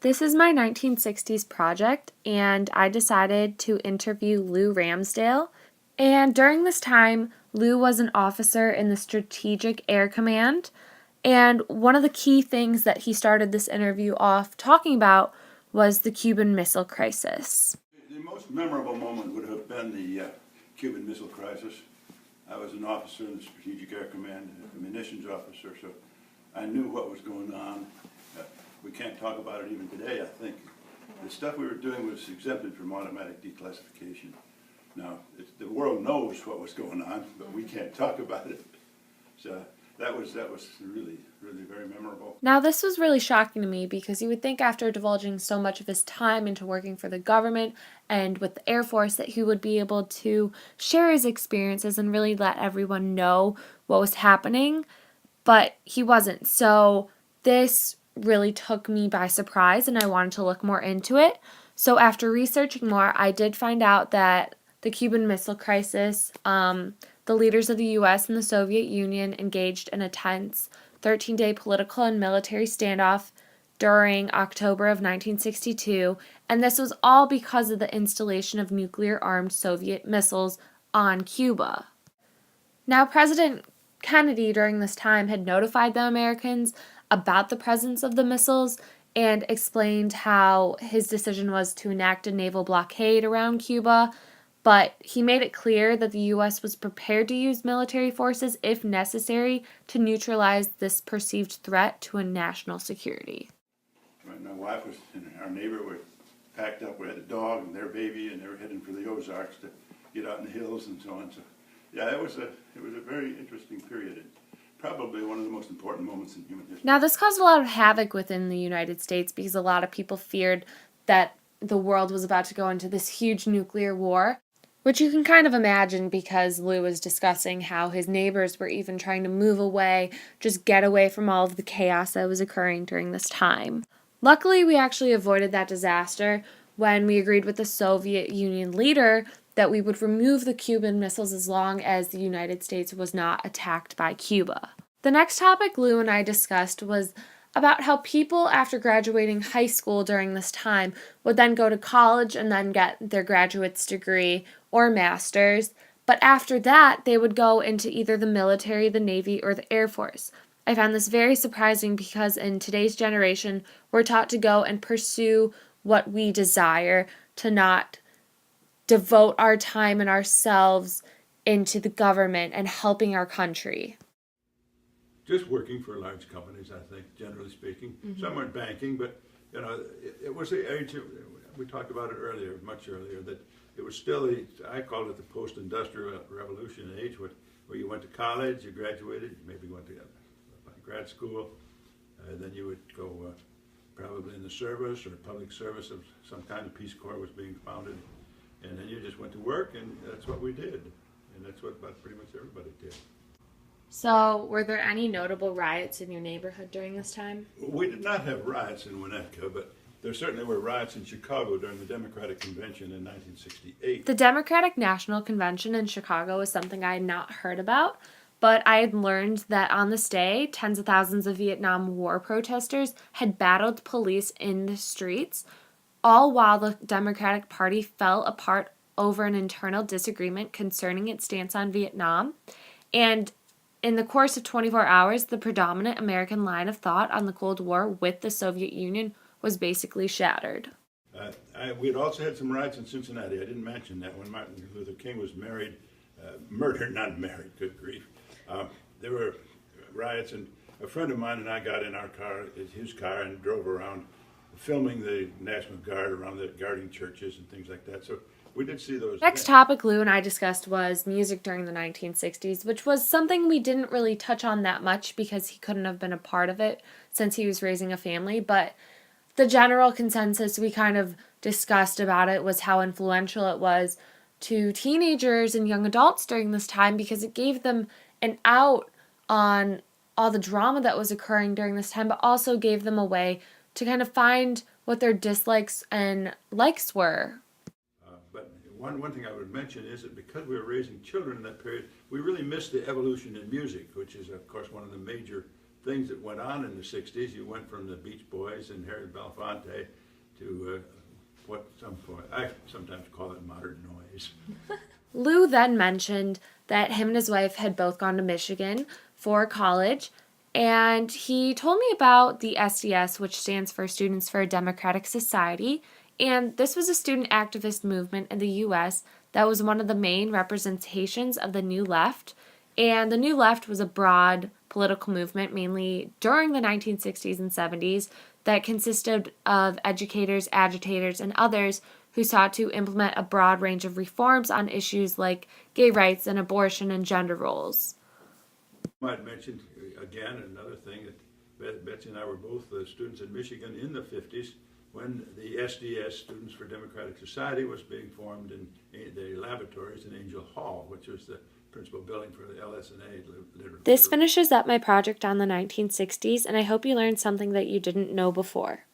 This is my 1960s project, and I decided to interview Lou Ramsdale. And during this time, Lou was an officer in the Strategic Air Command, and one of the key things that he started this interview off talking about was the Cuban Missile Crisis. The most memorable moment would have been the Cuban Missile Crisis. I was an officer in the Strategic Air Command, a munitions officer, so I knew what was going on. We can't talk about it even today, I think. The stuff we were doing was exempted from automatic declassification. Now, the world knows what was going on, but we can't talk about it. So that was really very memorable. Now, this was really shocking to me because you would think after divulging so much of his time into working for the government and with the Air Force that he would be able to share his experiences and really let everyone know what was happening, but he wasn't. So this really took me by surprise and I wanted to look more into it. So after researching more, I did find out that the Cuban Missile Crisis, the leaders of the U.S. and the Soviet Union engaged in a tense 13-day political and military standoff during October of 1962, and this was all because of the installation of nuclear-armed Soviet missiles on Cuba. Now, President Kennedy during this time had notified the Americans about the presence of the missiles and explained how his decision was to enact a naval blockade around Cuba, but he made it clear that the U.S. was prepared to use military forces if necessary to neutralize this perceived threat to a national security. My wife was, and our neighbor were packed up. We had a dog and their baby, and they were heading for the Ozarks to get out in the hills and so on. So, yeah, it was a very interesting period. And probably one of the most important moments in human history. Now, this caused a lot of havoc within the United States because a lot of people feared that the world was about to go into this huge nuclear war, which you can kind of imagine because Lou was discussing how his neighbors were even trying to move away, just get away from all of the chaos that was occurring during this time. Luckily, we actually avoided that disaster when we agreed with the Soviet Union leader that we would remove the Cuban missiles as long as the United States was not attacked by Cuba. The next topic Lou and I discussed was about how people after graduating high school during this time would then go to college and then get their graduate's degree or master's, but after that they would go into either the military, the Navy, or the Air Force. I found this very surprising because in today's generation we're taught to go and pursue what we desire, to not devote our time and ourselves into the government and helping our country. Just working for large companies, I think, generally speaking. Mm-hmm. Some are banking, but it was the age we talked about it earlier, much earlier, that it was still I called it the post-industrial revolution age, where you went to college, you graduated, you maybe went to grad school, then you would go probably in the service or public service of some kind of Peace Corps was being founded, and then you just went to work, and that's what we did, and that's what about pretty much everybody did. So, were there any notable riots in your neighborhood during this time? We did not have riots in Winnetka, but there certainly were riots in Chicago during the Democratic Convention in 1968. The Democratic National Convention in Chicago was something I had not heard about, but I had learned that on this day, tens of thousands of Vietnam War protesters had battled police in the streets, all while the Democratic Party fell apart over an internal disagreement concerning its stance on Vietnam. And in the course of 24 hours, the predominant American line of thought on the Cold War with the Soviet Union was basically shattered. We had also had some riots in Cincinnati. I didn't mention that when Martin Luther King was murdered, not married, good grief. There were riots, and a friend of mine and I got in his car, and drove around filming the National Guard around the guarding churches and things like that. So we did see those. Next topic Lou and I discussed was music during the 1960s, which was something we didn't really touch on that much because he couldn't have been a part of it since he was raising a family, but the general consensus we kind of discussed about it was how influential it was to teenagers and young adults during this time because it gave them an out on all the drama that was occurring during this time, but also gave them a way to kind of find what their dislikes and likes were. But one thing I would mention is that because we were raising children in that period, we really missed the evolution in music, which is, of course, one of the major things that went on in the 60s. You went from the Beach Boys and Harry Belafonte to I sometimes call it modern noise. Lou then mentioned that him and his wife had both gone to Michigan for college, and he told me about the SDS, which stands for Students for a Democratic Society, and this was a student activist movement in the U.S. that was one of the main representations of the New Left, and the New Left was a broad political movement, mainly during the 1960s and 70s, that consisted of educators, agitators, and others who sought to implement a broad range of reforms on issues like gay rights and abortion and gender roles. I might mention again another thing that Betsy and I were both students in Michigan in the 50s when the SDS, Students for Democratic Society, was being formed in the laboratories in Angel Hall, which was the principal building for the LS&A. This finishes up my project on the 1960s, and I hope you learned something that you didn't know before.